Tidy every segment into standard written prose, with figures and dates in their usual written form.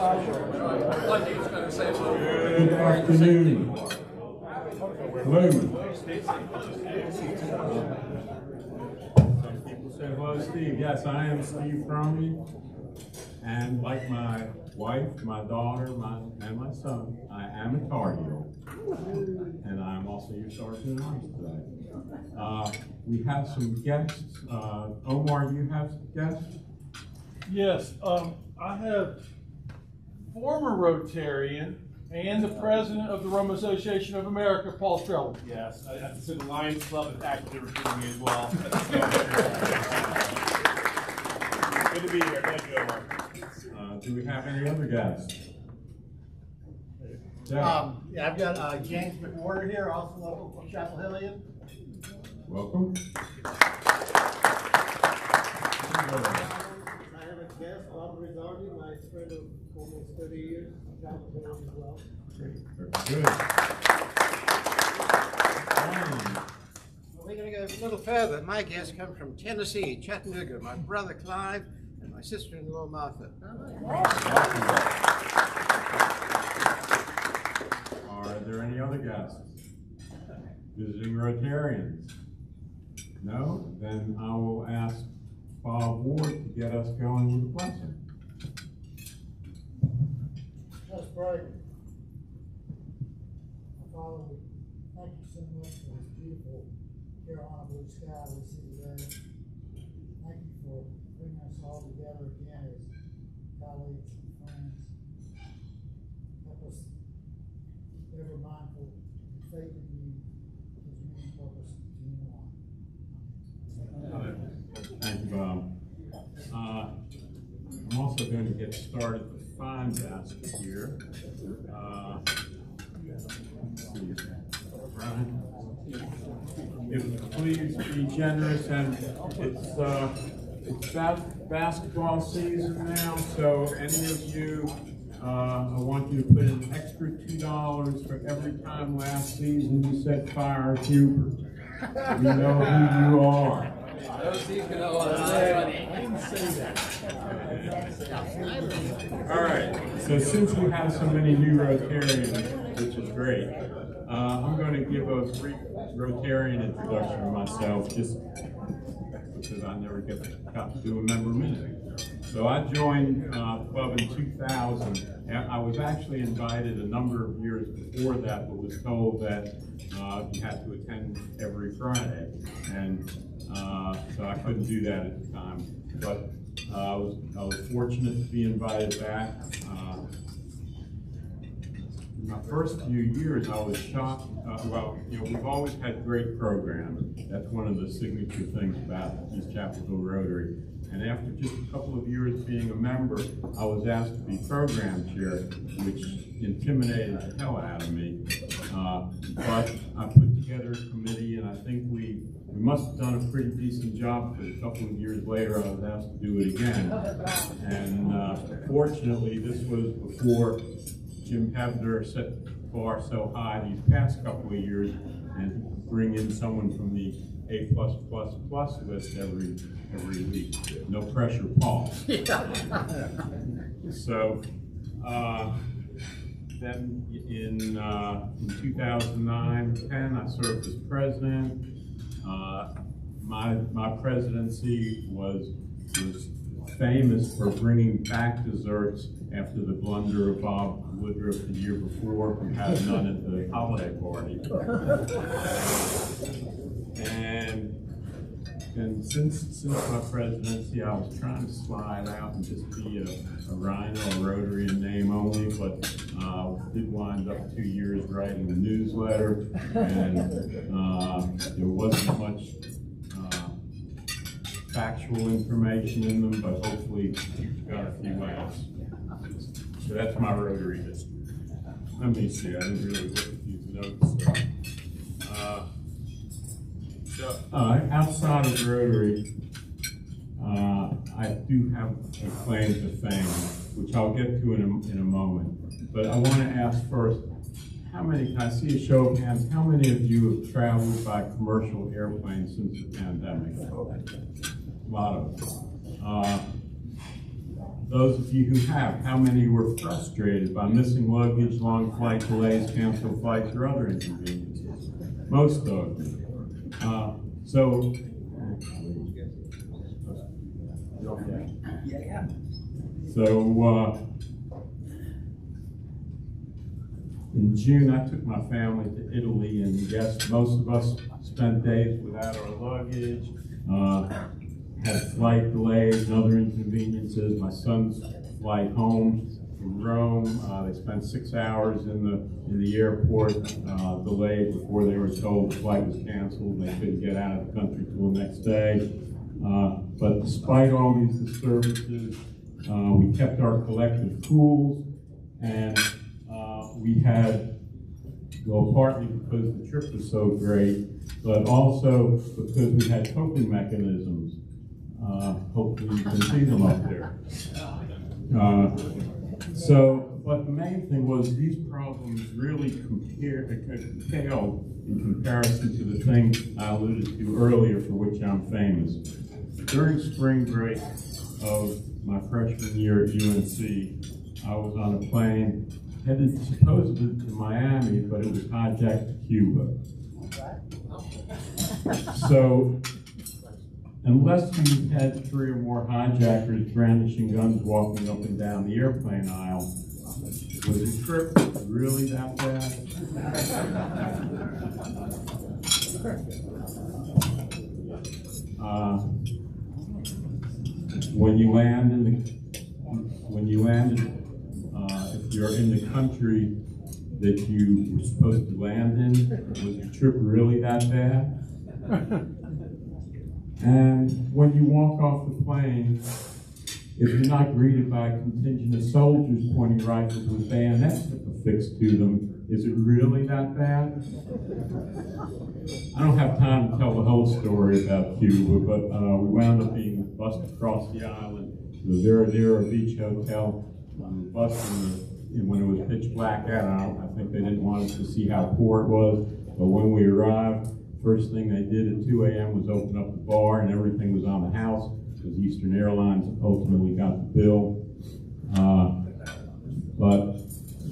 Good afternoon. Hello. Some people say hello, Steve. Yes, I am Steve Cromie. And like my wife, my daughter, and my son, I am a Tar Heel. And I'm also your Sergeant at Arms today. We have some guests. Omar, you have some guests? Yes, I have former Rotarian and the president of the Rum Association of America, Paul Strelman. Yes, I have to say the Lions Club is actively recruiting me as well. Good to be here. Thank you, Omar. Do we have any other guests? Yeah, I've got James McWhorter here, also local Chapel Hillian. Welcome. I have a guest, Bob Rizzardi, my friend of almost 30 years, Chapel Hillian as well. Great. Very good. We're going to go a little further. My guest comes from Tennessee, Chattanooga. My brother Clive and my sister-in-law Martha. Are there any other guests? Visiting Rotarians? No? Then I will ask Bob Ward to get us going with a blessing. Let's pray. Father, we thank you so much for this beautiful Carolina blue sky we see today. Thank you for bringing us all together again as colleagues and friends. Help us be ever mindful and faith in you as your main purpose to unite. Thank you, Bob. I'm also going to get started with fine basket here. Let's see. Brian, if please be generous, and it's basketball season now, so any of you, I want you to put in an extra $2 for every time last season you set fire to Hubert. We know who you are. All right, so since we have so many new Rotarians, which is great, I'm going to give a brief Rotarian introduction of myself, just because I never got to do a member minute. So I joined the club in 2000, and I was actually invited a number of years before that, but was told that you had to attend every Friday, and so I couldn't do that at the time. But I was fortunate to be invited back. In my first few years, I was shocked. Well, you know, we've always had great programs. That's one of the signature things about East Chapel Hill Rotary. And after just a couple of years being a member, I was asked to be program chair, which intimidated the hell out of me. But I put together a committee, and I think we must have done a pretty decent job, because a couple of years later I was asked to do it again. And fortunately, this was before Jim Hebner set the bar so high these past couple of years, and bring in someone from the A+++ list every week. No pressure, Paul. So then in 2009-10, I served as president. My presidency was famous for bringing back desserts after the blunder of Bob Woodruff the year before, who had none at the holiday party. And since my presidency, I was trying to slide out and just be a Rhino, a Rotary in name only, but did wind up 2 years writing a newsletter, and there wasn't much factual information in them, but hopefully you've got a few laughs. So that's my Rotary history. Let me see, I didn't really look at these notes. Outside of Rotary, I do have a claim to fame, which I'll get to in a moment. But I want to ask first, how many, can I see a show of hands, how many of you have traveled by commercial airplane since the pandemic? A lot of them. those of you who have, how many were frustrated by missing luggage, long flight delays, canceled flights, or other inconveniences? Most of you. In June, I took my family to Italy, and yes, most of us spent days without our luggage, had flight delays and other inconveniences. My son's flight home from Rome, they spent 6 hours in the airport, delayed before they were told the flight was canceled. They couldn't get out of the country till the next day. But despite all these disturbances, we kept our collective cool, and we had, well, partly because the trip was so great, but also because we had coping mechanisms. Hopefully you can see them up there. But the main thing was these problems really paled in comparison to the thing I alluded to earlier, for which I'm famous. During spring break of my freshman year at UNC, I was on a plane headed supposedly to Miami, but it was hijacked to Cuba. So, unless you had 3 or more hijackers brandishing guns walking up and down the airplane aisle, was the trip really that bad? When you landed, if you're in the country that you were supposed to land in, was the trip really that bad? And when you walk off the plane, if you're not greeted by a contingent of soldiers pointing rifles with bayonets affixed to them, is it really that bad? I don't have time to tell the whole story about Cuba, but we wound up being bussed across the island to the Veradero Beach Hotel. When it was pitch black out, I think they didn't want us to see how poor it was, but when we arrived, first thing they did at 2 a.m. was open up the bar, and everything was on the house, because Eastern Airlines ultimately got the bill. But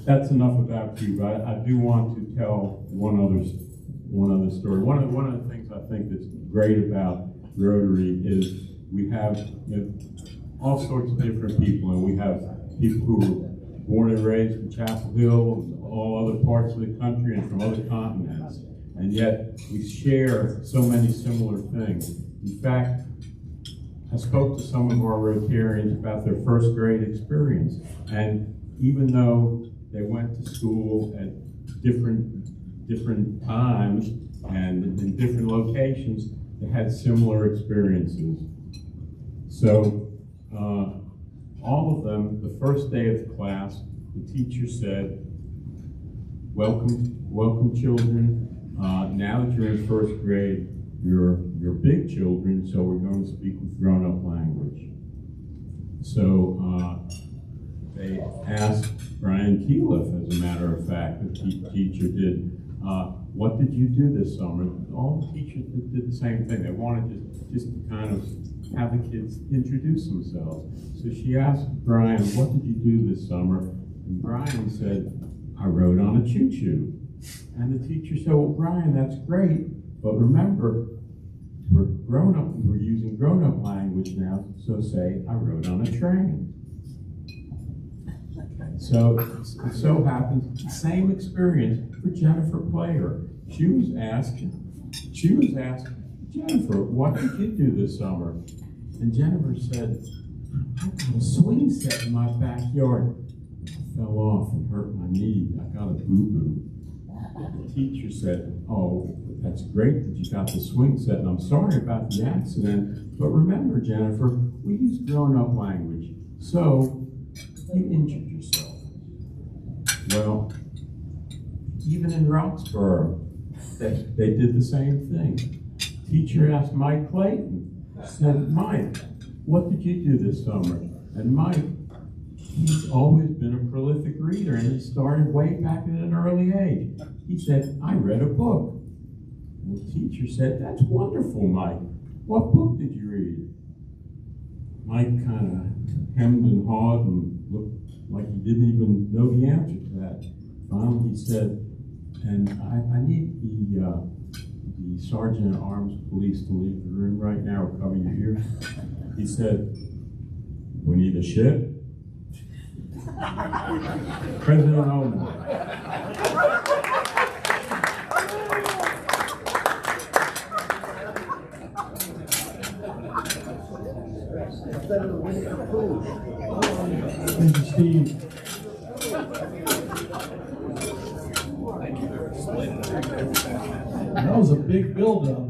that's enough about Cuba. I do want to tell one other story. One of the things I think that's great about Rotary is we have all sorts of different people, and we have people who were born and raised in Chapel Hill, and all other parts of the country, and from other continents. And yet, we share so many similar things. In fact, I spoke to some of our Rotarians about their first grade experience. And even though they went to school at different times and in different locations, they had similar experiences. So, all of them, the first day of the class, the teacher said, welcome children. Now that you're in first grade, you're big children, so we're going to speak with grown-up language. So they asked Brian Keeliff, as a matter of fact, the teacher did, what did you do this summer? All the teachers did the same thing. They wanted just to kind of have the kids introduce themselves. So she asked Brian, what did you do this summer? And Brian said, I rode on a choo-choo. And the teacher said, well, Brian, that's great, but remember, we're grown up, we're using grown-up language now, so say, I rode on a train. So it so happens, the same experience for Jennifer Player. She was asked, Jennifer, what did you do this summer? And Jennifer said, I got a swing set in my backyard. I fell off and hurt my knee. I got a boo-boo. The teacher said, oh, that's great that you got the swing set, and I'm sorry about the accident, but remember, Jennifer, we use grown-up language, so you injured yourself. Well, even in Roxborough, they did the same thing. Teacher asked Mike Clayton, said, Mike, what did you do this summer? And Mike, he's always been a prolific reader, and he started way back at an early age. He said, I read a book. And the teacher said, that's wonderful, Mike. What book did you read? Mike kind of hemmed and hawed and looked like he didn't even know the answer to that. Finally, he said, and I need the Sergeant at Arms Police to leave the room right now or cover your ears. He said, we need a ship. President Obama. Thank you, Steve. That was a big build-up.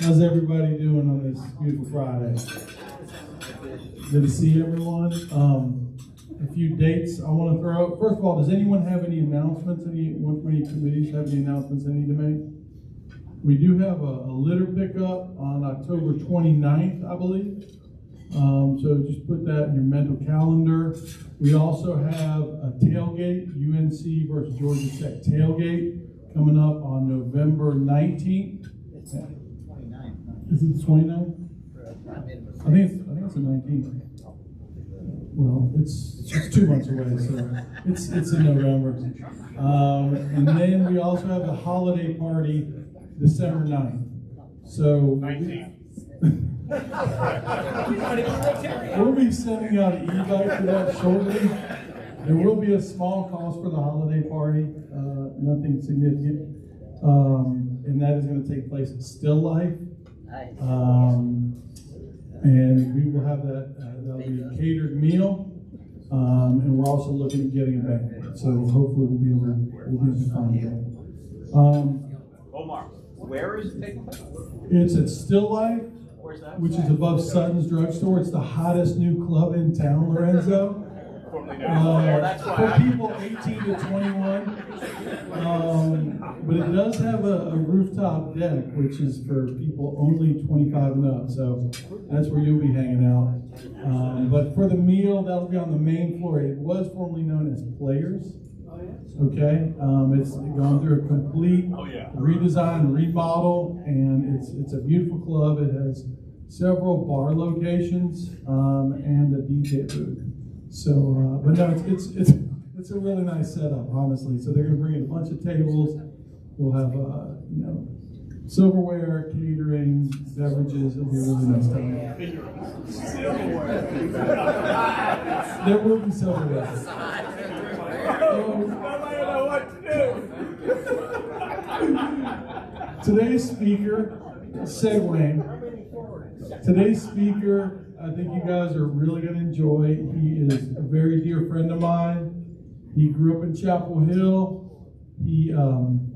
How's everybody doing on this beautiful Friday? Good to see everyone. A few dates I want to throw out. First of all, does anyone have any announcements? Anyone from any committees have any announcements they need to make? We do have a litter pickup on October 29th, I believe. So just put that in your mental calendar. We also have a tailgate, UNC versus Georgia Tech tailgate, coming up on November 19th. It's 29th. Is it the 29th? I think it's the 19th. Well, it's 2 months away, so it's in November. And then we also have a holiday party December 9th. So 19. we'll be sending out an e-bike for that shortly. There will be a small cost for the holiday party, nothing significant. And that is going to take place at Still Life. And we will have that'll be a catered meal. And we're also looking at getting a banquet. So hopefully we'll be able to find that. Omar, where is it taking place? It's at Still Life, Where's that? which is above Sutton's Drugstore. It's the hottest new club in town, Lorenzo. Formerly known as that's For why. people 18 to 21. But it does have a rooftop deck, which is for people only 25 and up. So that's where you'll be hanging out. But for the meal, that'll be on the main floor. It was formerly known as Players. Okay, it's gone through a complete redesign, remodel, and it's a beautiful club. It has several bar locations and a DJ booth. So, but no, it's a really nice setup, honestly. So they're going to bring in a bunch of tables. We'll have silverware, catering, beverages. It'll be a really nice time. There will be silverware. Today's speaker, Segway. Today's speaker, I think you guys are really going to enjoy. He is a very dear friend of mine. He grew up in Chapel Hill. He and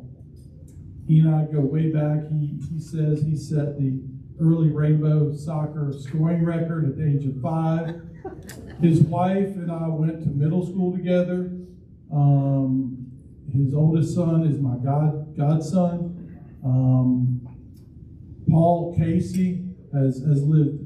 I go way back. He says he set the early rainbow soccer scoring record at the age of 5. His wife and I went to middle school together. His oldest son is my godson. Paul Casey has lived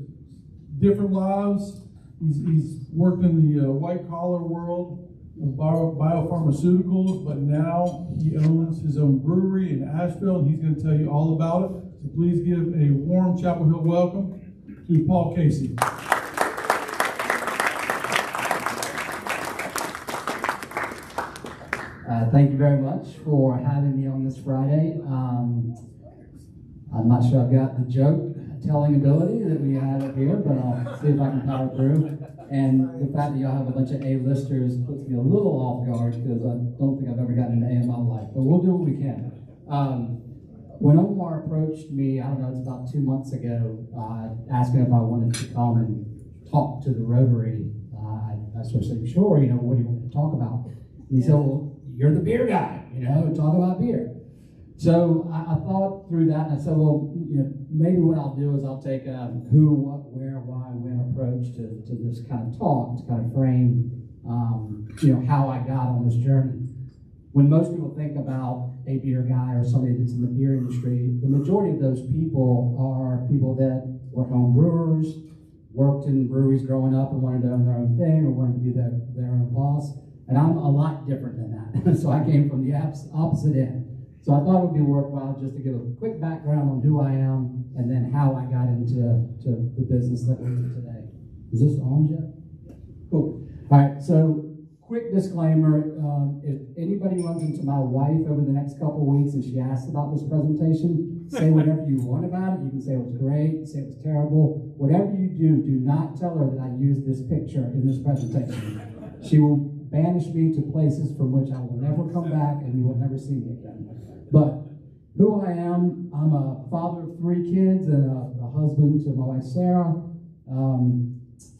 different lives. He's worked in the white collar world of biopharmaceuticals, but now he owns his own brewery in Asheville, and he's going to tell you all about it. So please give a warm Chapel Hill welcome to Paul Casey. Thank you very much for having me on this Friday. I'm not sure I've got the joke telling ability that we have up here, but I'll see if I can power through. And the fact that y'all have a bunch of A-listers puts me a little off guard because I don't think I've ever gotten an A in my life, but we'll do what we can. When Omar approached me, I don't know, it's about 2 months ago, asking if I wanted to come and talk to the Rotary, I sort of said, sure, what do you want me to talk about? And he said, well, you're the beer guy, talk about beer. So I thought through that, and I said, well, maybe what I'll do is I'll take a who, what, where, why, when approach to this kind of talk to kind of frame, how I got on this journey. When most people think about a beer guy or somebody that's in the beer industry, the majority of those people are people that were home brewers, worked in breweries growing up and wanted to own their own thing or wanted to be their own boss. And I'm a lot different than that. So I came from the opposite end. So I thought it would be worthwhile just to give a quick background on who I am and then how I got into the business that we're in today. Is this on, Jeff? Cool. All right, so quick disclaimer, if anybody runs into my wife over the next couple of weeks and she asks about this presentation, say whatever you want about it. You can say it was great, say it was terrible. Whatever you do, do not tell her that I used this picture in this presentation. She will banish me to places from which I will never come back and you will never see me again. But who I am, I'm a father of 3 kids and a husband to my wife, Sarah.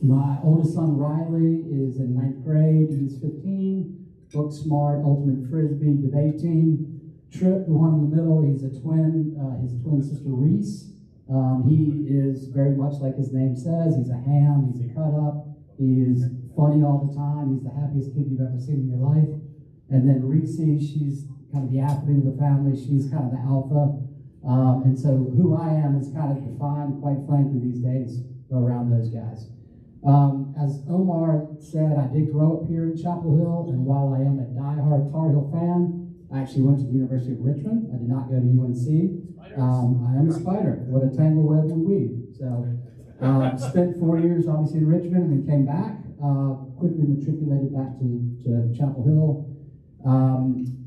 My oldest son, Riley, is in 9th grade. He's 15. Book smart, ultimate frisbee, debate team. Trip, the one in the middle, he's a twin. His twin sister, Reese. He is very much like his name says. He's a ham. He's a cut-up. He is funny all the time. He's the happiest kid you've ever seen in your life. And then Reese, she's kind of the athlete of the family. She's kind of the alpha. And so who I am is kind of defined, quite frankly, these days around those guys. As Omar said, I did grow up here in Chapel Hill, and while I am a diehard Tar Heel fan, I actually went to the University of Richmond. I did not go to UNC. I am a spider. What a tangle web we weave. So spent 4 years, obviously, in Richmond, and then came back, quickly matriculated back to Chapel Hill.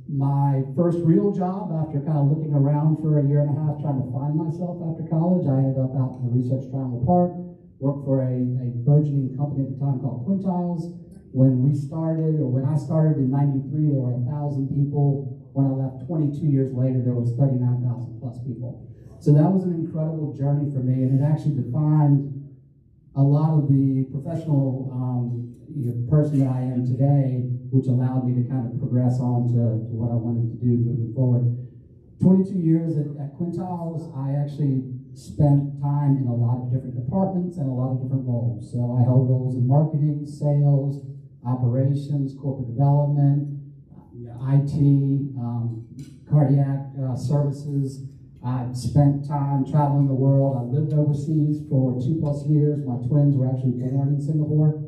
My first real job, after kind of looking around for a year and a half, trying to find myself after college, I ended up out in the Research Triangle Park, worked for a burgeoning company at the time called Quintiles. When I started in 93, there were 1,000 people. When I left 22 years later, there was 39,000 plus people. So that was an incredible journey for me, and it actually defined a lot of the professional person that I am today, which allowed me to kind of progress on to what I wanted to do moving forward. 22 years at Quintiles, I actually spent time in a lot of different departments and a lot of different roles. So I held roles in marketing, sales, operations, corporate development, IT, cardiac services. I spent time traveling the world. I lived overseas for 2+ years. My twins were actually born in Singapore.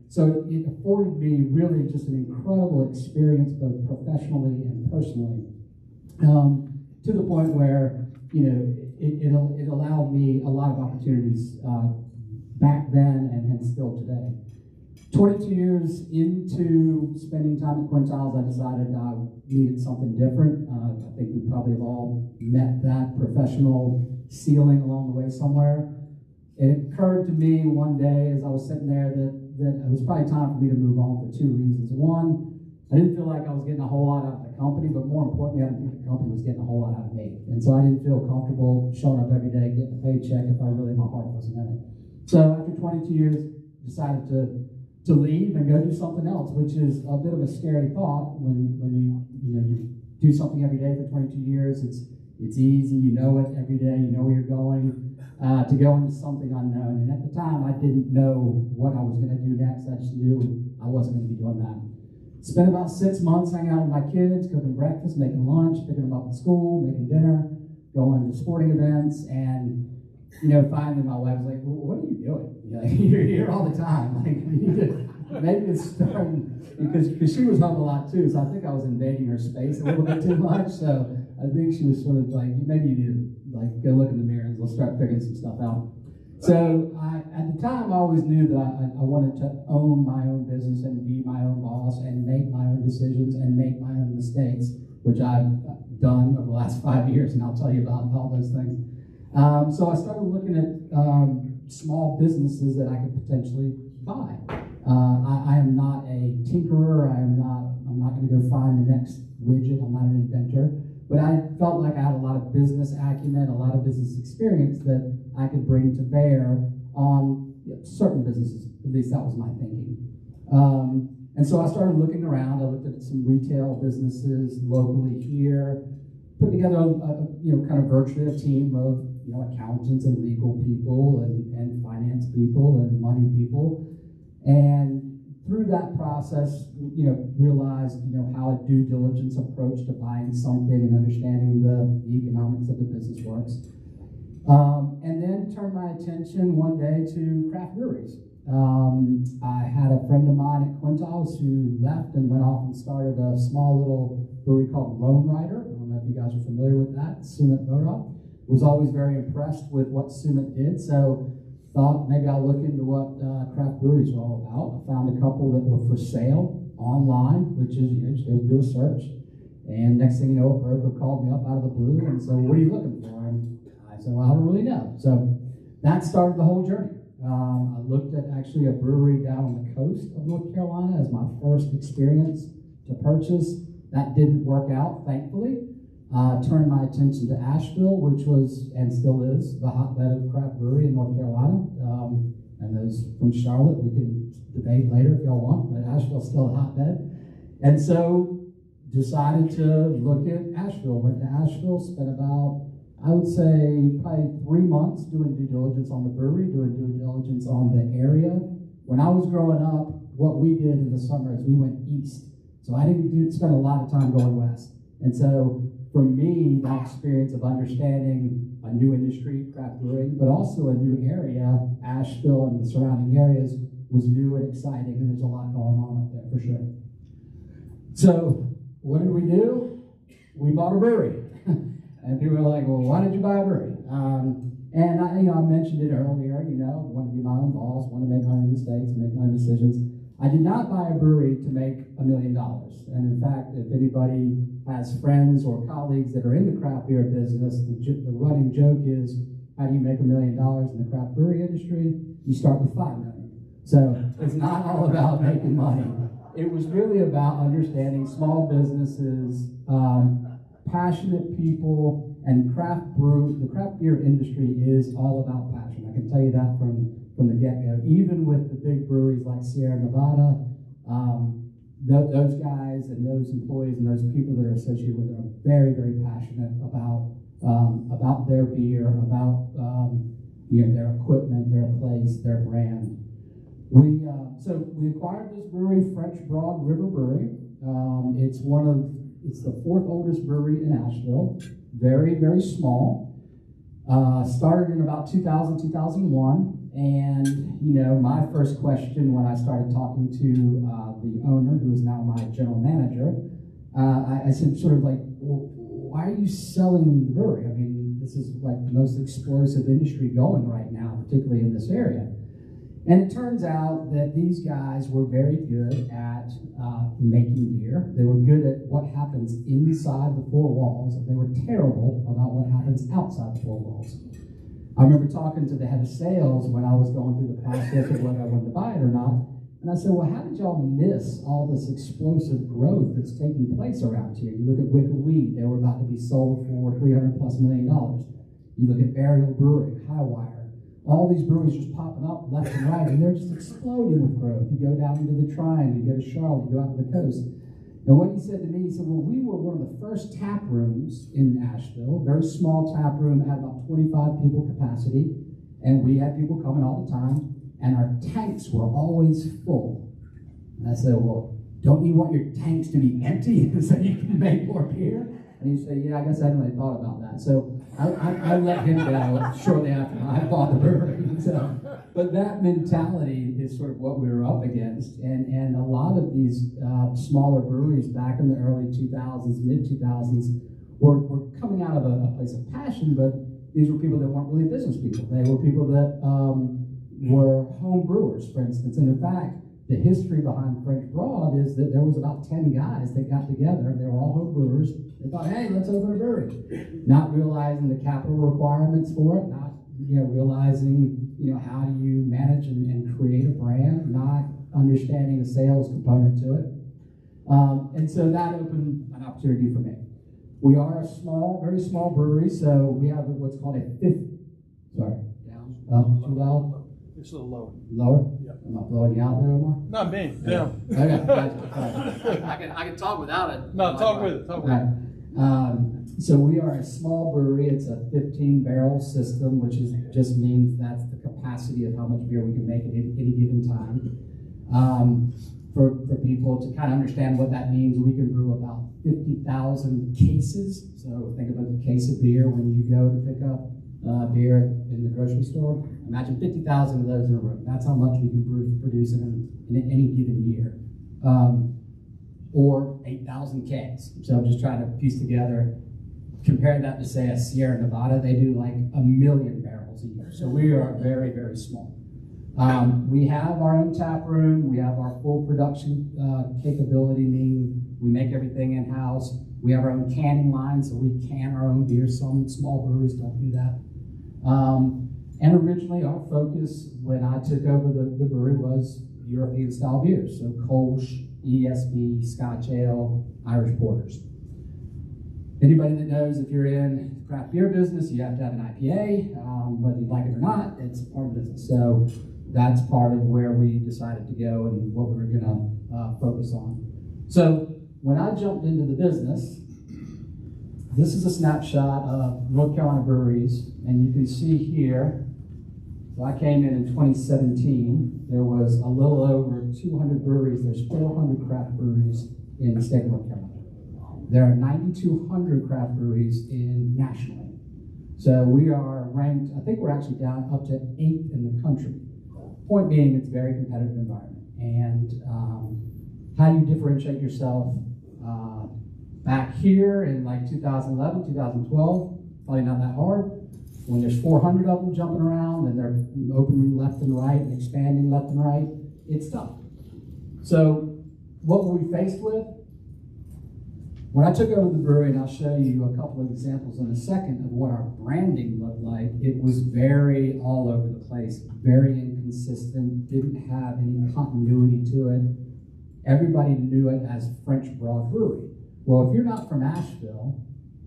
So it afforded me really just an incredible experience, both professionally and personally, to the point where, it allowed me a lot of opportunities back then and still today. 22 years into spending time at Quintiles, I decided I needed something different. I think we probably have all met that professional ceiling along the way somewhere. It occurred to me one day as I was sitting there that it was probably time for me to move on for 2 reasons. One, I didn't feel like I was getting a whole lot out of the company, but more importantly, I didn't think the company was getting a whole lot out of me. And so I didn't feel comfortable showing up every day, getting a paycheck if my heart wasn't in it. So after 22 years, decided to leave and go do something else, which is a bit of a scary thought when you do something every day for 22 years. It's easy, you know it every day, you know where you're going. To go into something unknown. And at the time, I didn't know what I was going to do next. I just knew I wasn't going to be doing that. Spent about 6 months hanging out with my kids, cooking breakfast, making lunch, picking them up at school, making dinner, going to sporting events, and finally my wife was like, well, "What are you doing? You're here all the time. Like, you need to maybe it's starting," because she was home a lot too. So I think I was invading her space a little bit too much. So I think she was sort of like, maybe you need to go look in the mirror and we'll start figuring some stuff out. So at the time, I always knew that I wanted to own my own business and be my own boss and make my own decisions and make my own mistakes, which I've done over the last 5 years, and I'll tell you about all those things. So I started looking at small businesses that I could potentially buy. I am not a tinkerer. I'm not going to go find the next widget. I'm not an inventor. But I felt like I had a lot of business acumen, a lot of business experience that I could bring to bear on certain businesses. At least that was my thinking. And so I started looking around. I looked at some retail businesses locally here, put together kind of virtually a team of accountants and legal people and finance people and money people. And through that process, realized, how a due diligence approach to buying something and understanding the economics of the business works. And then turned my attention one day to craft breweries. I had a friend of mine at Quintiles who left and went off and started a small little brewery called Lone Rider. I don't know if you guys are familiar with that. Sumit Bora was always very impressed with what Sumit did, so thought maybe I'll look into what craft breweries are all about. I found a couple that were for sale online, which is, you know, just go do a search. And next thing you know, a broker called me up out of the blue and said, "What are you looking for?" And I said, "Well, I don't really know." So that started the whole journey. I looked at actually a brewery down on the coast of North Carolina as my first experience to purchase. That didn't work out, thankfully. Turned my attention to Asheville, which was, and still is, the hotbed of craft brewery in North Carolina. And those from Charlotte, we can debate later if y'all want, but Asheville's still a hotbed. And so decided to look at Asheville. Went to Asheville, spent about, I would say, probably 3 months doing due diligence on the brewery, doing due diligence on the area. When I was growing up, what we did in the summer is we went east. So I didn't spend a lot of time going west. And so for me, that experience of understanding a new industry, craft brewing, but also a new area, Asheville and the surrounding areas, was new and exciting, and there's a lot going on up there for sure. So what did we do? We bought a brewery. And people were like, "Well, why did you buy a brewery?" And I mentioned it earlier, I want to be my own boss, want to make my own mistakes, make my own decisions. I did not buy a brewery to make $1 million. And in fact, if anybody has friends or colleagues that are in the craft beer business, the running joke is, how do you make $1 million in the craft brewery industry? You start with $5 million. So it's not all about making money. It was really about understanding small businesses, passionate people, and the craft beer industry is all about passion. I can tell you that from the get-go. Even with the big breweries like Sierra Nevada, those guys and those employees and those people that are associated with it are very, very passionate about their beer, about their equipment, their place, their brand. So we acquired this brewery, French Broad River Brewery. It's the fourth oldest brewery in Asheville. Very, very small. Started in about 2000, 2001. And, my first question when I started talking to the owner, who is now my general manager, I said sort of like, "Well, why are you selling the brewery? I mean, this is like the most explosive industry going right now, particularly in this area." And it turns out that these guys were very good at making beer. They were good at what happens inside the four walls, and they were terrible about what happens outside the four walls. I remember talking to the head of sales when I was going through the process of whether I wanted to buy it or not, and I said, "Well, how did y'all miss all this explosive growth that's taking place around here? You look at Wicked Weed, they were about to be sold for $300+ million. You look at Burial Brewery, Highwire, all these breweries just popping up left and right, and they're just exploding with growth. You go down into the Triangle, you go to Charlotte, you go out to the coast." And what he said to me, he said, "Well, we were one of the first tap rooms in Asheville, very small tap room, had about 25 people capacity, and we had people coming all the time, and our tanks were always full." And I said, "Well, don't you want your tanks to be empty so you can make more beer?" And he said, "Yeah, I guess I hadn't really thought about that." So I let him go shortly after I bought the brewery. But that mentality is sort of what we were up against. And a lot of these smaller breweries back in the early 2000s, mid-2000s, were coming out of a place of passion, but these were people that weren't really business people. They were people that were home brewers, for instance. And in fact, the history behind French Broad is that there was about 10 guys that got together. They were all home brewers. They thought, "Hey, let's open a brewery." Not realizing the capital requirements for it, not realizing how do you manage and create a brand, not understanding the sales component to it. And so that opened an opportunity for me. We are a small, very small brewery, so we have what's called a too loud? It's a little lower. Lower? Yep. I'm not blowing you out there, Omar? Not me. Yeah. Okay, gotcha. I can talk without it. No, talk with it. Talk with it. So we are a small brewery. It's a 15-barrel system, which just means that's the capacity of how much beer we can make at any given time. For people to kind of understand what that means, we can brew about 50,000 cases. So think of a case of beer when you go to pick up beer in the grocery store. Imagine 50,000 of those in a room. That's how much we can produce in any given year. or 8,000 kegs. So I'm just trying to piece together, compare that to say a Sierra Nevada, they do like 1 million barrels a year. So we are very, very small. We have our own tap room. We have our full production capability, meaning we make everything in-house. We have our own canning line, so we can our own beer. Some small breweries don't do that. And originally our focus when I took over the brewery was European style beers. So Kolsch, ESB, Scotch Ale, Irish porters. Anybody that knows if you're in the craft beer business, you have to have an IPA, whether you like it or not, it's part of the business. So that's part of where we decided to go and what we were gonna focus on. So when I jumped into the business, this is a snapshot of North Carolina breweries, and you can see here, so I came in 2017, there was a little over 200 breweries, there's 400 craft breweries in the state of North Carolina. There are 9,200 craft breweries nationally. So we are ranked, I think we're actually down up to 8th in the country. Point being, it's a very competitive environment. And how do you differentiate yourself? Back here in like 2011, 2012, probably not that hard. When there's 400 of them jumping around and they're opening left and right and expanding left and right, it's tough. So what were we faced with? When I took over the brewery, and I'll show you a couple of examples in a second of what our branding looked like, it was very all over the place, very inconsistent, didn't have any continuity to it. Everybody knew it as French Broad Brewery. Well, if you're not from Asheville,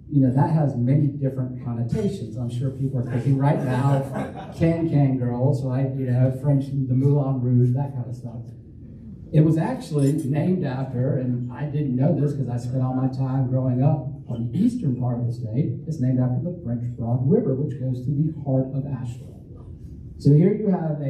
you know, that has many different connotations. I'm sure people are thinking right now, can girls, right? You know, French, the Moulin Rouge, that kind of stuff. It was actually named after, and I didn't know this because I spent all my time growing up on the eastern part of the state, it's named after the French Broad River, which goes through the heart of Asheville. So here you have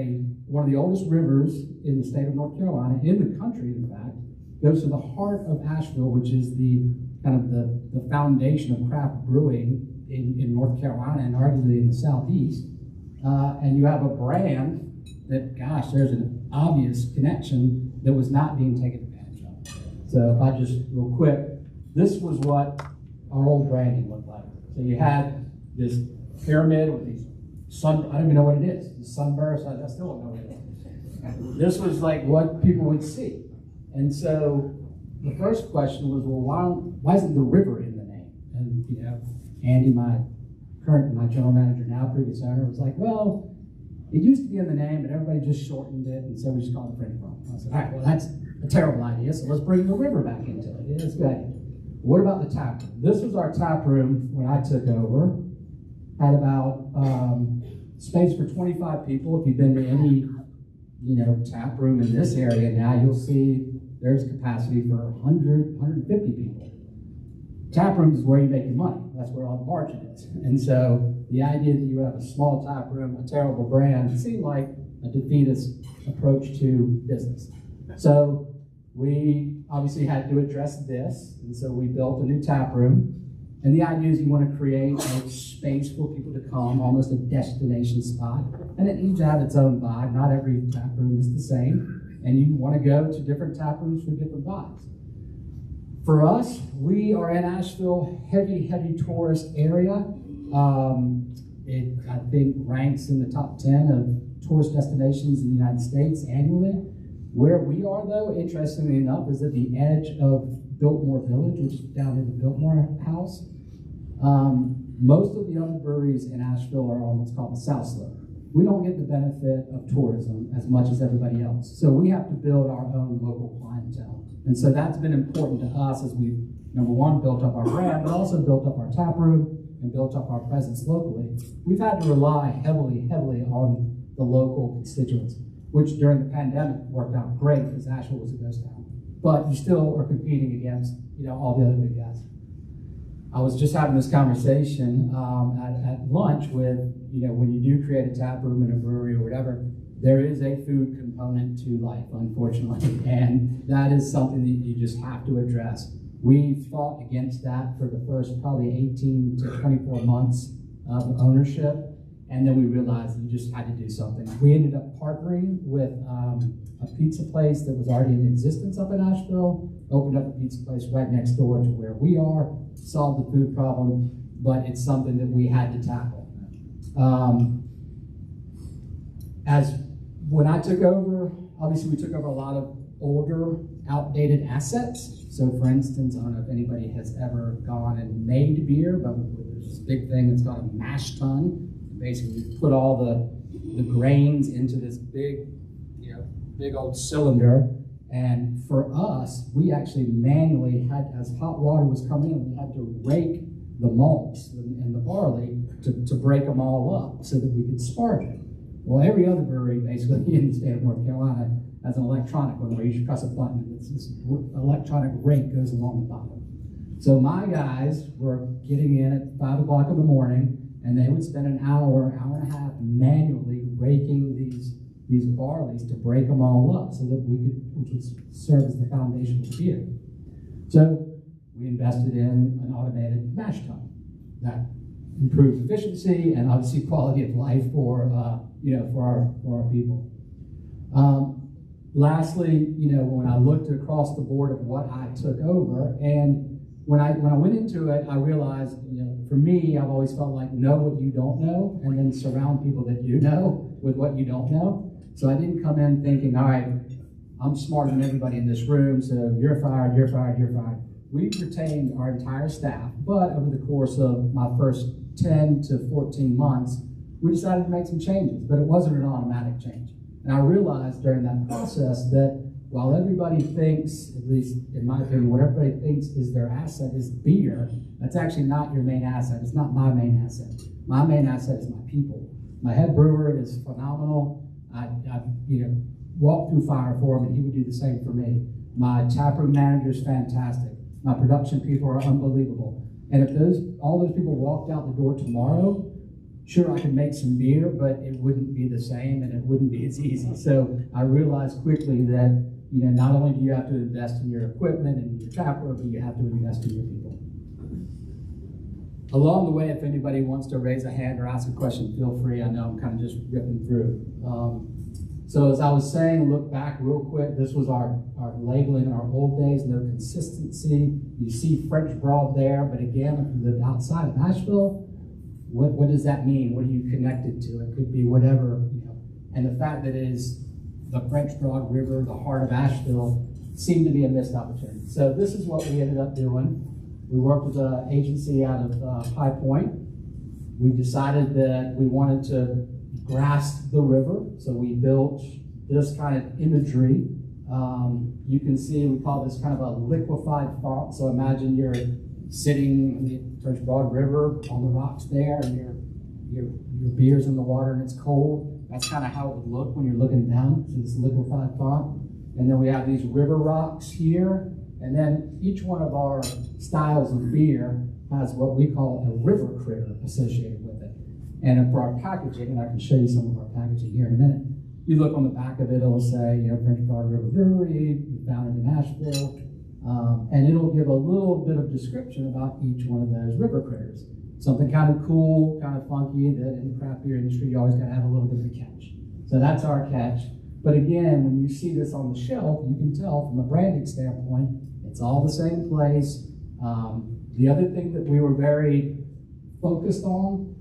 one of the oldest rivers in the state of North Carolina, in the country, in fact, goes to the heart of Asheville, which is the kind of the foundation of craft brewing in North Carolina and arguably in the Southeast. And you have a brand that, gosh, there's an obvious connection that was not being taken advantage of. So if I just, real quick, this was what our old branding looked like. So you had this pyramid with these I don't even know what it is. The sunburst, I still don't know what it is. This was like what people would see. And so the first question was, well, why isn't the river in the name? And you know, Andy, my general manager now, previous owner, was like, well, it used to be in the name, but everybody just shortened it, and so we just called it French Broad. I said, all right, well, that's a terrible idea, so let's bring the river back into it. Yeah, it's a good idea. What about the tap room? This was our tap room when I took over. Had about space for 25 people. If you've been to any, tap room in this area now, you'll see there's capacity for 100, 150 people. Tap room is where you make your money. That's where all the margin is. And so the idea that you would have a small tap room, a terrible brand, seemed like a defeatist approach to business. So we obviously had to address this, and so we built a new tap room. And the idea is you want to create a space for people to come, almost a destination spot. And it needs to have its own vibe. Not every tap room is the same. And you want to go to different tap rooms for different vibes. For us, we are in Asheville, heavy tourist area. It, I think, ranks in the top 10 of tourist destinations in the United States annually. Where we are, though, interestingly enough, is at the edge of Biltmore Village, which is down in the Biltmore House. Most of the other breweries in Asheville are on what's called the South Slope. We don't get the benefit of tourism as much as everybody else. So we have to build our own local clientele. And so that's been important to us as we've, number one, built up our brand, but also built up our tap room and built up our presence locally. We've had to rely heavily on the local constituents, which during the pandemic worked out great because Asheville was a ghost town. But you still are competing against, all the other big guys. I was just having this conversation at lunch with, when you do create a tap room in a brewery or whatever, there is a food component to life, unfortunately, and that is something that you just have to address. We fought against that for the first probably 18 to 24 months of ownership, And then we realized we just had to do something. We ended up partnering with a pizza place that was already in existence up in Asheville, opened up a pizza place right next door to where we are, solved the food problem, but it's something that we had to tackle. When I took over, obviously we took over a lot of older, outdated assets. So for instance, I don't know if anybody has ever gone and made beer, but there's this big thing that's called a mash tun. Basically, you put all the grains into this big old cylinder. And for us, we actually manually had, as hot water was coming in, we had to rake the malts and the barley to break them all up so that we could sparge it. Well, every other brewery basically in the state of North Carolina has an electronic one where you just press a button and this electronic rake goes along the bottom. So my guys were getting in at 5 o'clock in the morning, and they would spend an hour and a half manually raking these barleys to break them all up so that which would serve as the foundation for beer. So we invested in an automated mash tun that improves efficiency and obviously quality of life for our people. Lastly, when I looked across the board of what I took over, and when I went into it, I realized, for me, I've always felt like know what you don't know, and then surround people that you know with what you don't know. So I didn't come in thinking, all right, I'm smarter than everybody in this room, so you're fired, you're fired, you're fired. We retained our entire staff, but over the course of my first 10 to 14 months, we decided to make some changes, but it wasn't an automatic change. And I realized during that process that while everybody thinks, at least in my opinion, what everybody thinks is their asset is beer, that's actually not your main asset. It's not my main asset. My main asset is my people. My head brewer is phenomenal. I walked through fire for him, and he would do the same for me. My taproom manager is fantastic. My production people are unbelievable. And if all those people walked out the door tomorrow, sure, I could make some beer, but it wouldn't be the same and it wouldn't be as easy. So I realized quickly that, not only do you have to invest in your equipment and your taproom, but you have to invest in your people. Along the way, if anybody wants to raise a hand or ask a question, feel free. I know I'm kind of just ripping through. So as I was saying, look back real quick. This was our labeling in our old days, no consistency. You see French broad there, but again, if you lived outside of Asheville, what does that mean? What are you connected to? It could be whatever, And the fact that it is the French Broad River, the heart of Asheville, seemed to be a missed opportunity. So this is what we ended up doing. We worked with an agency out of High Point. We decided that we wanted to grasp the river, so we built this kind of imagery. You can see we call this kind of a liquefied font. So imagine you're sitting in the French Broad River on the rocks there, and your beer's in the water and it's cold. That's kind of how it would look when you're looking down to this liquefied font. And then we have these river rocks here, and then each one of our styles of beer has what we call a river critter associated with it. And for our packaging, and I can show you some of our packaging here in a minute, you look on the back of it, it'll say, French Broad River Brewery, founded in Asheville, and it'll give a little bit of description about each one of those river critters. Something kind of cool, kind of funky, that in the craft beer industry, you always got to have a little bit of a catch. So that's our catch. But again, when you see this on the shelf, you can tell from a branding standpoint, it's all the same place. The other thing that we were very focused on,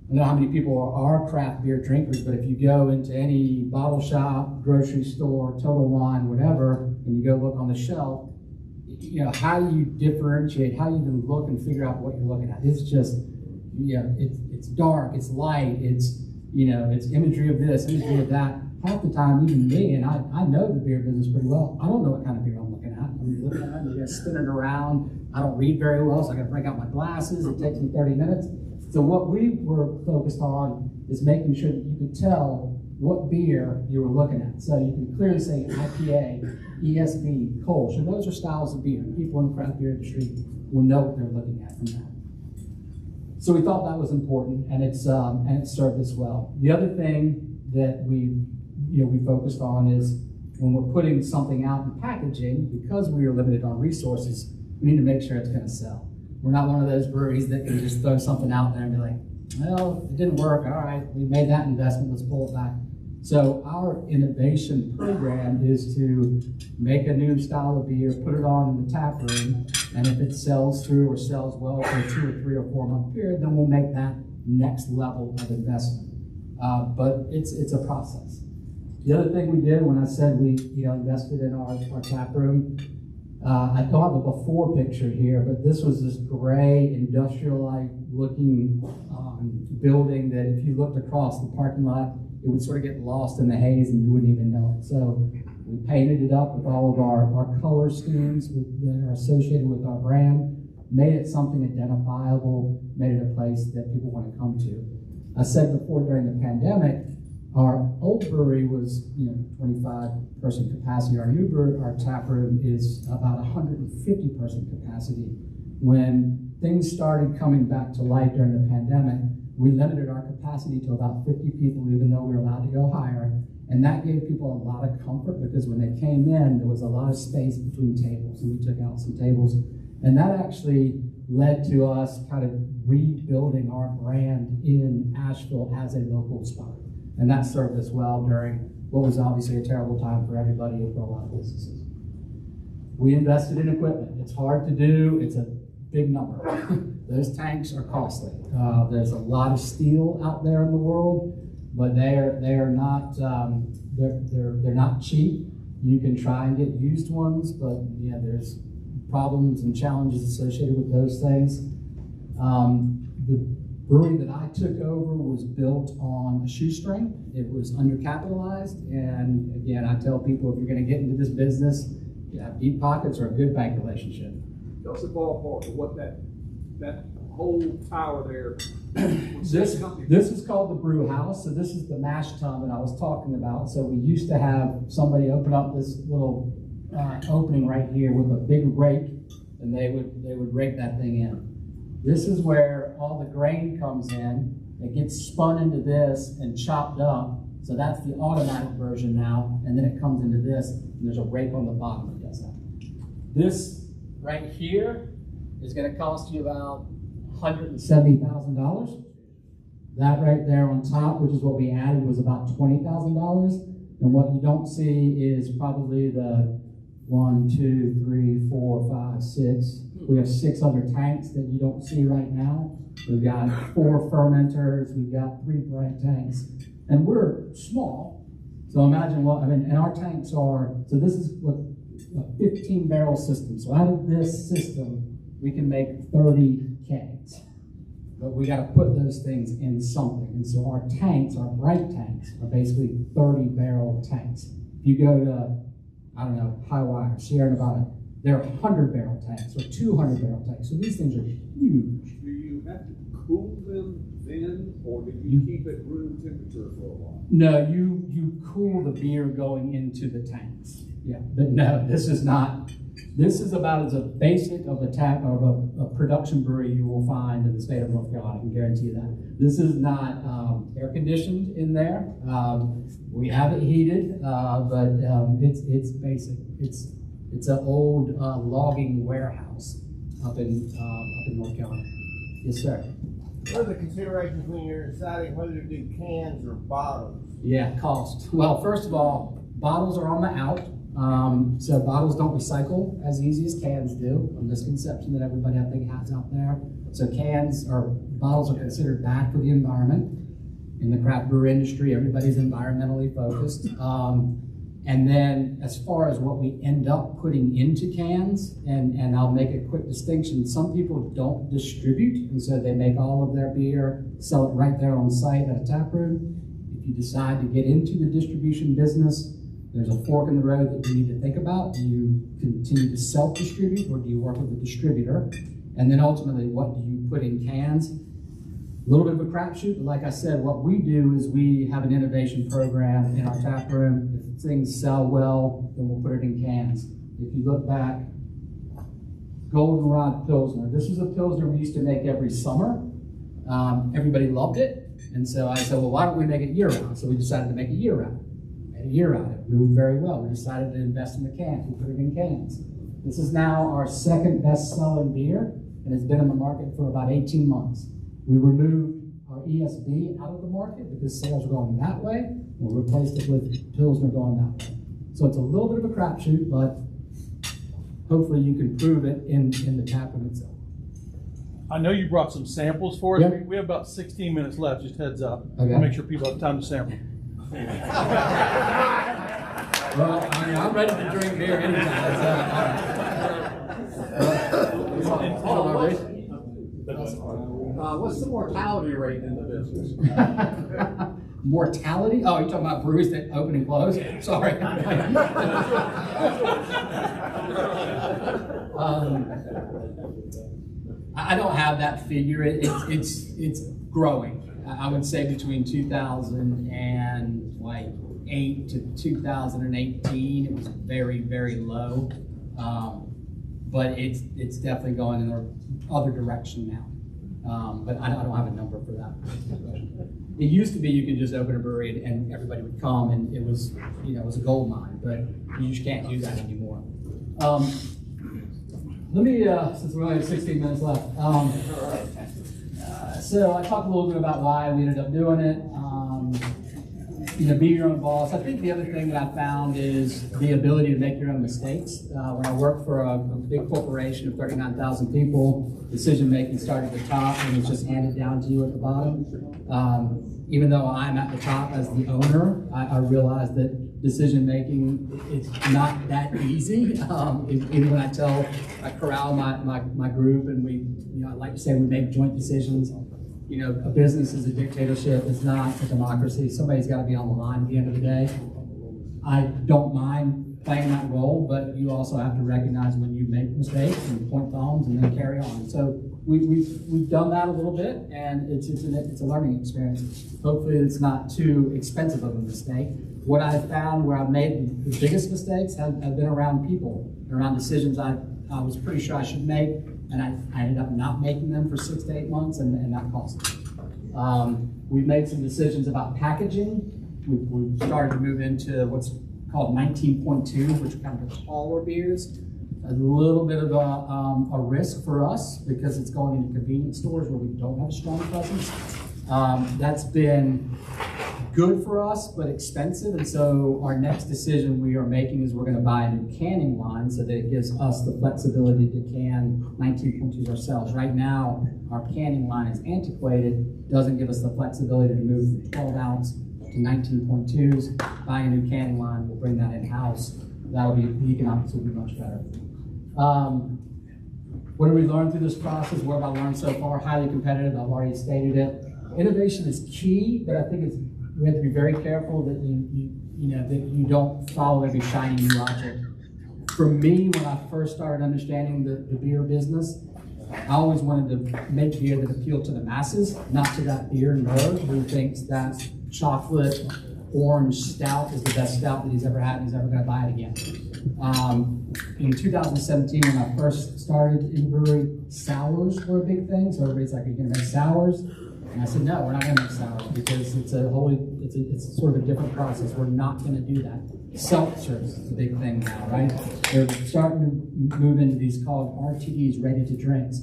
I don't know how many people are craft beer drinkers, but if you go into any bottle shop, grocery store, Total Wine, whatever, and you go look on the shelf, how do you differentiate, how do you even look and figure out what you're looking at? It's just, it's dark, it's light, it's imagery of this, imagery of that. Half the time, even me, and I know the beer business pretty well, I don't know what kind of beer I'm looking at. I'm looking at it, you spin it around. I don't read very well, so I got to break out my glasses. It takes me 30 minutes. So what we were focused on is making sure that you could tell what beer you were looking at. So you can clearly say IPA, ESB, Kolsch, and those are styles of beer. People in the craft beer industry will know what they're looking at from that. So we thought that was important, and it served us well. The other thing that we focused on is when we're putting something out in packaging, because we are limited on resources, we need to make sure it's going to sell. We're not one of those breweries that can just throw something out there and be like, well, it didn't work. All right, we made that investment. Let's pull it back. So our innovation program is to make a new style of beer, put it on in the tap room, and if it sells through or sells well for a 2 or 3 or 4 month period, then we'll make that next level of investment. But it's a process. The other thing we did when I said we invested in our tap room, I don't have a before picture here, but this was this gray industrial-like looking building that if you looked across the parking lot, it would sort of get lost in the haze and you wouldn't even know it. So we painted it up with all of our color schemes that are associated with our brand, made it something identifiable, made it a place that people want to come to. I said before, during the pandemic, our old brewery was 25-person capacity. Our new brewery, our tap room, is about 150-person capacity. When things started coming back to life during the pandemic, we limited our capacity to about 50 people, even though we were allowed to go higher. And that gave people a lot of comfort because when they came in, there was a lot of space between tables, and we took out some tables. And that actually led to us kind of rebuilding our brand in Asheville as a local spot. And that served us well during what was obviously a terrible time for everybody and for a lot of businesses. We invested in equipment. It's hard to do. It's a big number. Those tanks are costly. There's a lot of steel out there in the world, but they are not they're not cheap. You can try and get used ones, but yeah, there's problems and challenges associated with those things. The brewery that I took over was built on a shoestring. It was undercapitalized, and again, I tell people if you're going to get into this business, you have deep pockets or a good bank relationship. Tell us a ballpark of what that whole tower there. This is called the Brew House. So this is the mash tun that I was talking about. So we used to have somebody open up this little opening right here with a big rake, and they would rake that thing in. This is where all the grain comes in. It gets spun into this and chopped up. So that's the automatic version now. And then it comes into this, and there's a rake on the bottom that does that. This right here is going to cost you about $170,000. That right there on top, which is what we added, was about $20,000. And what you don't see is probably the 1, 2, 3, 4, 5, 6. We have 6 other tanks that you don't see right now. We've got 4 fermenters. We've got 3 bright tanks. And we're small. So imagine and our tanks are, so this is what a 15-barrel system. So out of this system, we can make 30 kegs. But we got to put those things in something. And so our tanks, our bright tanks, are basically 30-barrel tanks. If you go to, I don't know, Highwire, Sierra Nevada, they're 100-barrel tanks or 200-barrel tanks. So these things are huge. Do you have to cool them then, or do you keep it room temperature for a while? No, you cool the beer going into the tanks. Yeah, but no, this is not. This is about as a basic of a production brewery you will find in the state of North Carolina. I can guarantee you that. This is not air conditioned in there. We have it heated, but it's basic. It's an old logging warehouse up in North Carolina. Yes, sir. What are the considerations when you're deciding whether to do cans or bottles? Yeah, cost. Well, first of all, bottles are on the out. So bottles don't recycle as easy as cans do, a misconception that everybody I think has out there. So bottles are considered bad for the environment. In the craft brewer industry, everybody's environmentally focused. And then as far as what we end up putting into cans, and I'll make a quick distinction, some people don't distribute, and so they make all of their beer, sell it right there on site at a tap room. If you decide to get into the distribution business, there's a fork in the road that you need to think about. Do you continue to self-distribute, or do you work with a distributor? And then ultimately, what do you put in cans? A little bit of a crapshoot, but like I said, what we do is we have an innovation program in our tap room. If things sell well, then we'll put it in cans. If you look back, Goldenrod Pilsner. This is a Pilsner we used to make every summer. Everybody loved it. And so I said, well, why don't we make it year-round? So we decided to make it year-round. Made it year-round. It moved very well. We decided to invest in the cans. We put it in cans. This is now our second best-selling beer, and it's been in the market for about 18 months. We removed our ESB out of the market because sales are going that way. We'll replace it with Pilsner going that way. So it's a little bit of a crapshoot, but hopefully you can prove it in the tap room itself. I know you brought some samples for us. Yeah. We have about 16 minutes left, just heads up. Okay. We'll make sure people have time to sample. Well, I mean, I'm ready to drink beer anytime. What's the mortality rate in the business? Mortality? Oh, you're talking about breweries that open and close? Sorry. I don't have that figure. It's growing. I would say between 2008 to 2018, it was very, very low. But it's definitely going in the other direction now. But I don't have a number for that. It used to be you could just open a brewery and everybody would come and it was, it was a gold mine, but you just can't do that anymore. Let me, since we only have 16 minutes left, so I talked a little bit about why we ended up doing it. Be your own boss. I think the other thing that I found is the ability to make your own mistakes. When I worked for a big corporation of 39,000 people, decision making started at the top and it's just handed down to you at the bottom. Even though I'm at the top as the owner, I realized that decision making is not that easy. Even when I corral my group and we, I like to say we make joint decisions. A business is a dictatorship. It's not a democracy. Somebody's got to be on the line at the end of the day. I don't mind playing that role, but you also have to recognize when you make mistakes and point thumbs and then carry on. So we've done that a little bit, and it's a learning experience. Hopefully, it's not too expensive of a mistake. What I've found where I've made the biggest mistakes have been around people, around decisions I was pretty sure I should make. And I ended up not making them for 6 to 8 months, and that cost me. We've made some decisions about packaging. We've started to move into what's called 19.2, which are kind of the taller beers. A little bit of a risk for us because it's going into convenience stores where we don't have a strong presence. That's been good for us, but expensive. And so our next decision we are making is we're going to buy a new canning line so that it gives us the flexibility to can 19.2s ourselves. Right now, our canning line is antiquated, doesn't give us the flexibility to move from 12 ounce to 19.2s. Buying a new canning line, we'll bring that in-house. That'll be, the economics will be much better. What have we learned through this process? What have I learned so far? Highly competitive, I've already stated it. Innovation is key, but I think we have to be very careful that that you don't follow every shiny new object. For me, when I first started understanding the beer business, I always wanted to make beer that appealed to the masses, not to that beer nerd who thinks that chocolate orange stout is the best stout that he's ever had and he's ever going to buy it again. In 2017, when I first started in the brewery, sours were a big thing. So everybody's like, are you going to make sours? And I said, no, we're not going to make sours because it's sort of a different process. We're not going to do that. Seltzers is a big thing now, right? They're starting to move into these called RTDs, ready to drinks.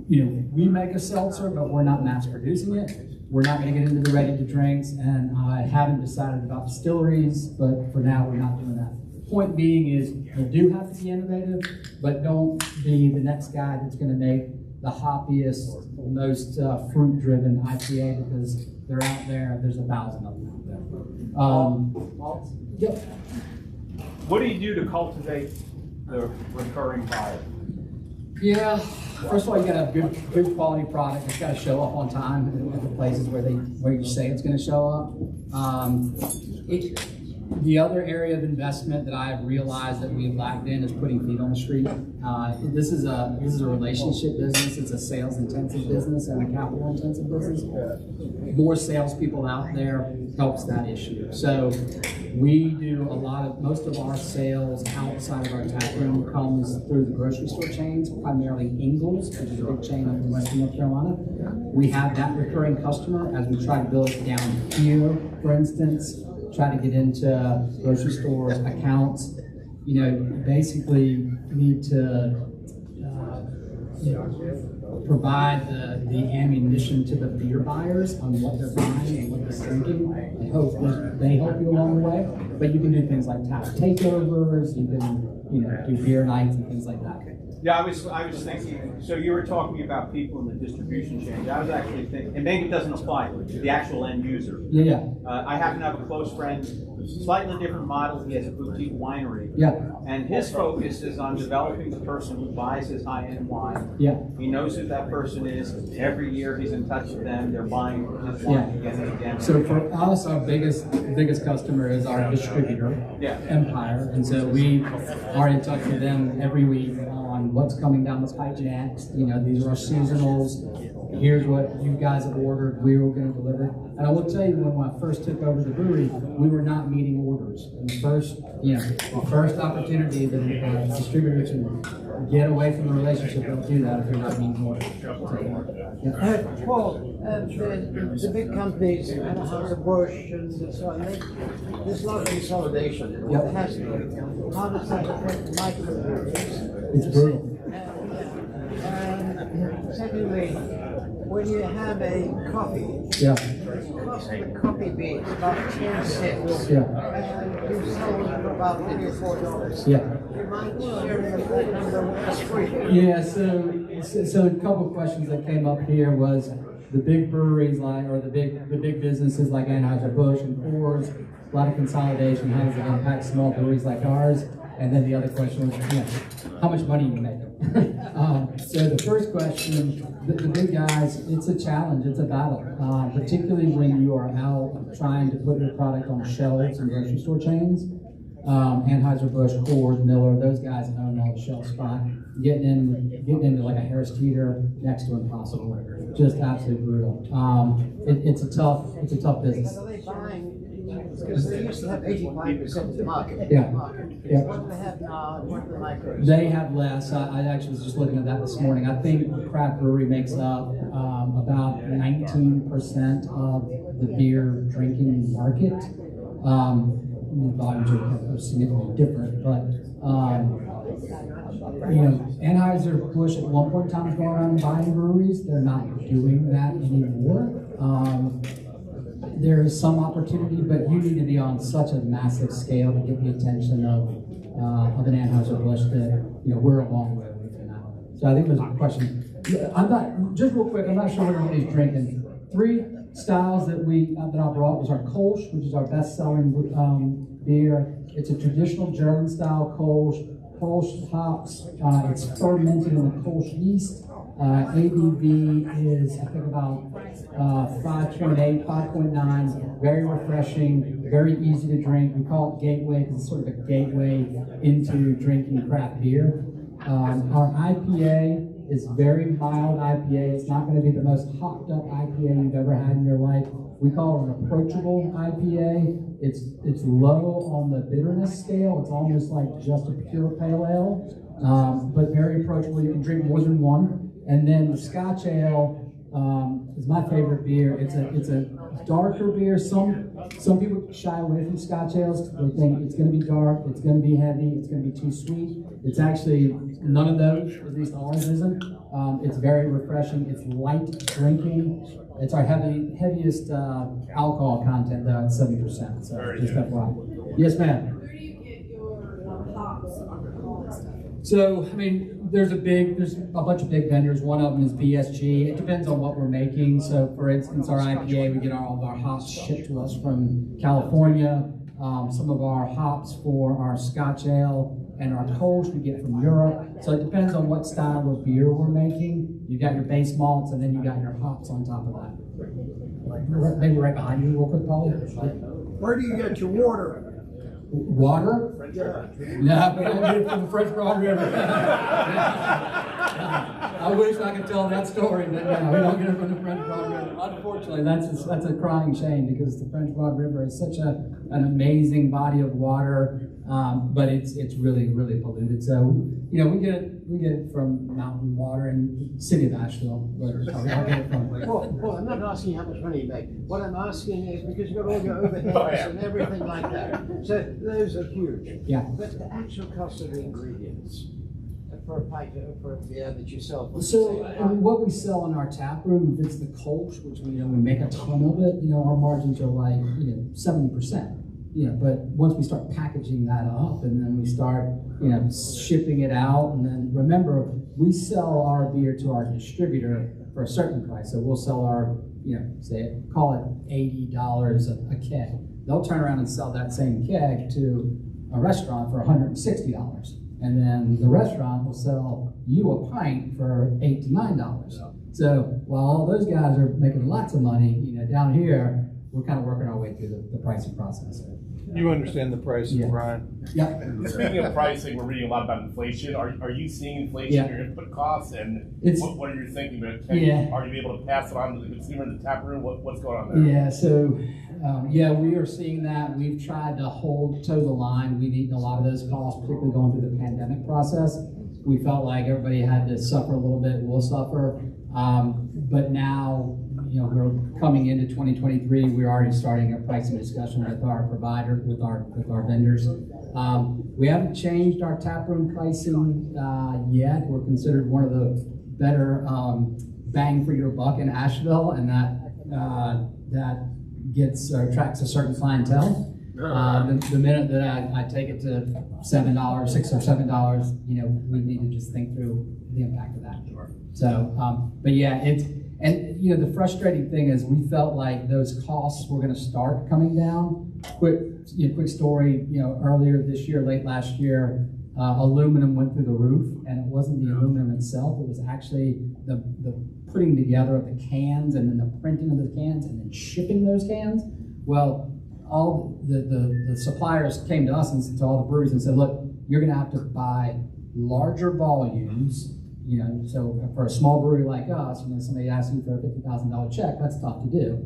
We make a seltzer, but we're not mass producing it. We're not going to get into the ready to drinks, and I haven't decided about distilleries, but for now, we're not doing that. Point being is, you do have to be innovative, but don't be the next guy that's going to make the hoppiest, most fruit-driven IPA because they're out there. There's 1,000 of them out there. Yep. What do you do to cultivate the recurring buyer? Yeah, first of all, you got to have good quality product. It's got to show up on time at the places where you say it's going to show up. The other area of investment that I have realized that we have lacked in is putting feet on the street. This is a relationship business. It's a sales intensive business and a capital intensive business. More salespeople out there helps that issue. So we do most of our sales outside of our tap room comes through the grocery store chains, primarily Ingles, which is a big chain up in Western North Carolina. We have that recurring customer as we try to build it down here, for instance. Try to get into grocery stores, accounts. Basically need to provide the ammunition to the beer buyers on what they're buying and what they're drinking. I hope that they help you along the way. But you can do things like tap takeovers. You can do beer nights and things like that. Yeah, I was thinking, so you were talking about people in the distribution chain. I was actually thinking, and maybe it doesn't apply to the actual end user. Yeah. I happen to have a close friend, slightly different model. He has a boutique winery. Yeah. And his focus is on developing the person who buys his high-end wine. Yeah. He knows who that person is. Every year he's in touch with them. They're buying his wine again and again. So for us, our biggest customer is our distributor, Empire, and so we are in touch with them every week on what's coming down the pipe next. These are our seasonals. Here's what you guys have ordered. We were going to deliver. And I will tell you, when I first took over the brewery, we were not meeting orders. And the first opportunity that the distributor to get away from the relationship, don't do that if you're not meeting orders. Paul, the big companies, Anheuser-Busch and so on, there's a lot of consolidation. Yep. It has to be. How does that affect the microbreweries? It's brutal. Secondly, when you have a coffee, Yeah. the cost of a coffee bean is about 10 cents. Yeah. And you sell it for about $3 or $4. Yeah. You mind sharing that number with us briefly? Yeah, so a couple of questions that came up here was the big breweries or the big businesses like Anheuser-Busch and Coors, a lot of consolidation, how does it impact small breweries like ours? And then the other question was, how much money you make? So the first question, the big guys, it's a challenge, it's a battle, particularly when you are out trying to put your product on shelves in grocery store chains. Anheuser-Busch, Coors, Miller, those guys own all the shelf spot. Getting into like a Harris Teeter, next to impossible. Just absolutely brutal. It's a tough business. Are they buying? Because they used to have 85% of the market. Yeah. Yeah. What do they have now? What do the micros? They have less. I actually was just looking at that this morning. I think craft brewery makes up about 19% of the beer drinking market. Volumes are significantly different, but Anheuser-Busch at one point in time was going around and buying breweries. They're not doing that anymore. There is some opportunity, but you need to be on such a massive scale to get the attention of an Anheuser-Busch that we're a long way away from that. So I think there's a question. I'm not just real quick. I'm not sure what everybody's drinking. 3 styles that I brought was our Kolsch, which is our best-selling beer. It's a traditional German style Kolsch. Kolsch hops. It's fermented in the Kolsch yeast. ABV is, I think, about 5.8, 5.9. Very refreshing, very easy to drink. We call it Gateway because it's sort of a gateway into drinking craft beer. Our IPA is very mild IPA. It's not going to be the most hopped up IPA you've ever had in your life. We call it an approachable IPA. It's low on the bitterness scale. It's almost like just a pure pale ale, but very approachable. You can drink more than one. And then the Scotch Ale is my favorite beer. It's a darker beer. Some people shy away from Scotch ales. They think it's going to be dark, it's going to be heavy, it's going to be too sweet. It's actually none of those. At least ours isn't. It's very refreshing. It's light drinking. It's our heaviest alcohol content though at 70%. So just FYI. Yes, ma'am. Where do you get your hops and all that stuff? So, I mean, there's a bunch of big vendors. One of them is BSG. It depends on what we're making. So, for instance, our IPA, we get all of our hops shipped to us from California. Some of our hops for our Scotch Ale and our Kolsch we get from Europe. So it depends on what style of beer we're making. You got your base malts, and then you got your hops on top of that. Maybe right behind you, real quick, Paul. Where do you get your water? Water? No, we don't get it from the French Broad River. I wish I could tell that story, but no, we don't get it from the French Broad River. Unfortunately, that's a crying shame because the French Broad River is such an amazing body of water, but it's really, really polluted. So, we get it from mountain water in the city of Asheville. Where I'll get it from. Well, I'm not asking how much money you make. What I'm asking is because you've got all your overheads and everything like that. So those are huge. Yeah. But the actual cost of the ingredients. for a pint, for a beer that you sell? For So what we sell in our tap room, if it's the Kolsch, which we make a ton of it, our margins are like 70%. But once we start packaging that up and then we start shipping it out, and then remember we sell our beer to our distributor for a certain price. So we'll sell our call it $80 a keg. They'll turn around and sell that same keg to a restaurant for $160. And then the restaurant will sell you a pint for $8 to $9. So while all those guys are making lots of money, down here, we're kind of working our way through the pricing process. You understand the pricing, Brian? Yeah. Speaking of pricing, we're reading a lot about inflation. Are you seeing inflation in your input costs? And what are you thinking about? Are you able to pass it on to the consumer in the tap room? What's going on there? Yeah, so we are seeing that. We've tried to toe the line. We've eaten a lot of those costs, particularly going through the pandemic process. We felt like everybody had to suffer a little bit. We'll suffer. But now, we're coming into 2023. We're already starting a pricing discussion with our provider, with our vendors. We haven't changed our taproom pricing yet. We're considered one of the better bang for your buck in Asheville, and that attracts a certain clientele. The minute that I take it to $7, $6 or $7, we need to just think through the impact of that. So, but yeah, the frustrating thing is we felt like those costs were going to start coming down. Quick story. Earlier this year, late last year, aluminum went through the roof, and it wasn't the aluminum itself. It was actually the putting together of the cans, and then the printing of the cans, and then shipping those cans. Well, all the suppliers came to us and to all the breweries and said, look, you're going to have to buy larger volumes. So for a small brewery like us, somebody asks you for a $50,000 check, that's tough to do.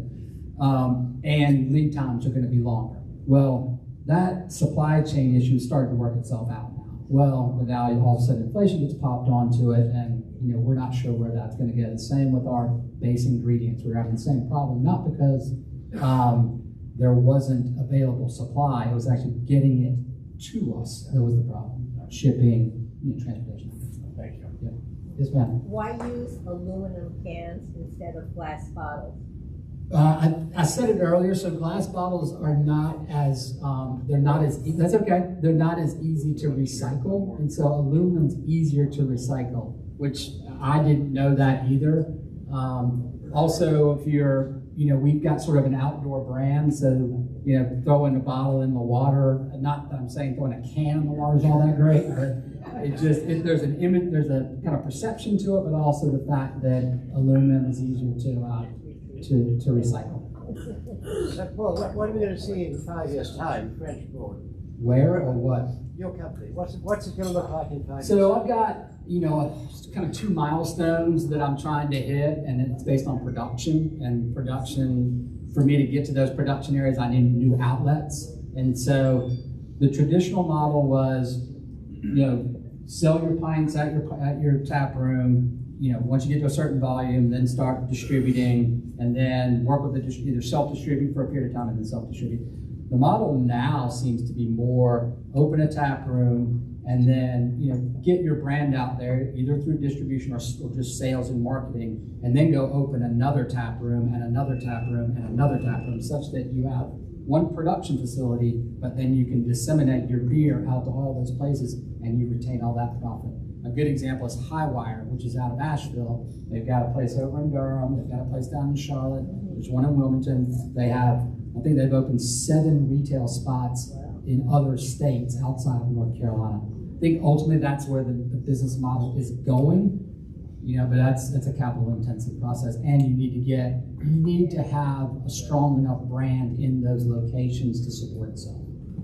And lead times are going to be longer. Well, that supply chain issue started to work itself out now. Well, but now all of a sudden inflation gets popped onto it, and we're not sure where that's going to get. The same with our base ingredients. We're having the same problem, not because there wasn't available supply. It was actually getting it to us that was the problem. Shipping, transportation. Thank you. Yeah. Yes, ma'am. Why use aluminum cans instead of glass bottles? I said it earlier, so glass bottles are not as, that's okay, they're not as easy to recycle, and so aluminum's easier to recycle, which I didn't know that either. Also, if you're, we've got sort of an outdoor brand, so, throwing a bottle in the water, not that I'm saying throwing a can in the water is all that great, but there's an image, there's a kind of perception to it, but also the fact that aluminum is easier to recycle. Paul, what are we going to see in 5 years' time, French Broad? Where or what? Your company. What's it going to look like in 5 years? So I've got, kind of 2 milestones that I'm trying to hit, and it's based on production. And production, for me to get to those production areas, I need new outlets. And so the traditional model was, sell your pints at your tap room. Once you get to a certain volume, then start distributing, and then work with either self-distribute for a period of time and then self-distribute. The model now seems to be more open a tap room and then get your brand out there either through distribution or just sales and marketing, and then go open another tap room and another tap room and another tap room, such that you have one production facility, but then you can disseminate your beer out to all those places and you retain all that profit. A good example is Highwire, which is out of Asheville. They've got a place over in Durham. They've got a place down in Charlotte. There's one in Wilmington. I think they've opened 7 retail spots in other states outside of North Carolina. I think ultimately that's where the business model is going, but that's a capital intensive process, and you need to have a strong enough brand in those locations to support itself.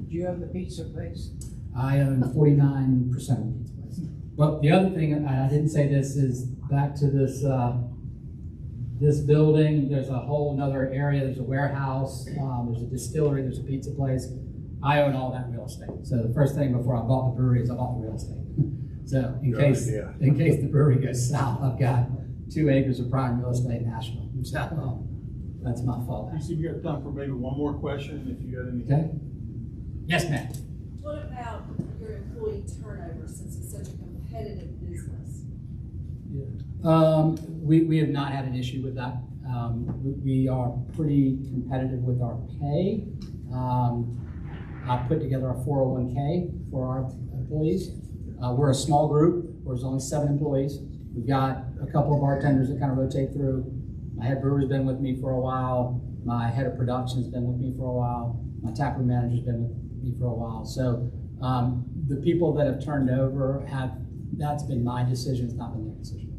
Do you own the pizza place? I own 49% of the pizza place. But the other thing, I didn't say this, is back to this this building. There's a whole another area. There's a warehouse. There's a distillery. There's a pizza place. I own all that real estate. So the first thing before I bought the brewery is I bought the real estate. So in case the brewery goes south, I've got 2 acres of prime real estate in Asheville. So that's my fault. I see we got time for maybe one more question if you got any. Okay. Yes, ma'am. What about your employee turnover, since it's such a competitive competitive business? We have not had an issue with that. We are pretty competitive with our pay. I put together a 401k for our employees. We're a small group. There's only 7 employees. We've got a couple of bartenders that kind of rotate through. My head brewer's been with me for a while. My head of production's been with me for a while. My taproom manager's been with me for a while. So the people that have turned over that's been my decision. It's not been their decision.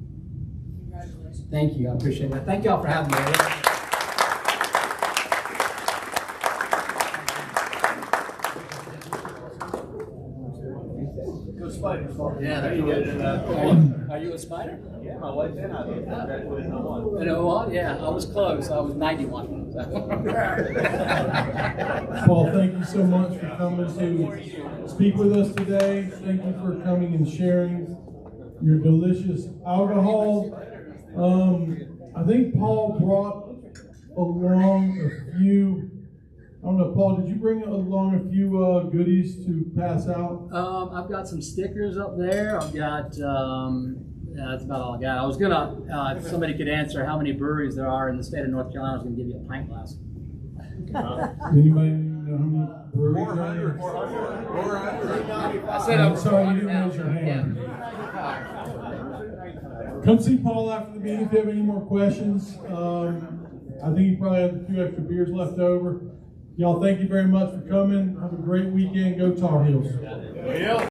Congratulations. Thank you. I appreciate that. Thank y'all for having me. Go Spiders. Yeah, there you go. Are you a Spider? Yeah, my wife and I graduated in 01. In 01? Yeah, I was close. I was 91. Paul, thank you so much for coming to speak with us today. Thank you for coming and sharing your delicious alcohol. I think Paul brought along a few, I don't know, Paul, did you bring along a few goodies to pass out? I've got some stickers up there. I've got, that's about all I got. I was gonna, if somebody could answer how many breweries there are in the state of North Carolina, I was gonna give you a pint glass. Anybody know how many breweries are there? 400. I said I'm sorry, you didn't raise your hand. Come see Paul after the meeting if you have any more questions. I think you probably have a few extra beers left over. Y'all, thank you very much for coming. Have a great weekend. Go Tar Heels.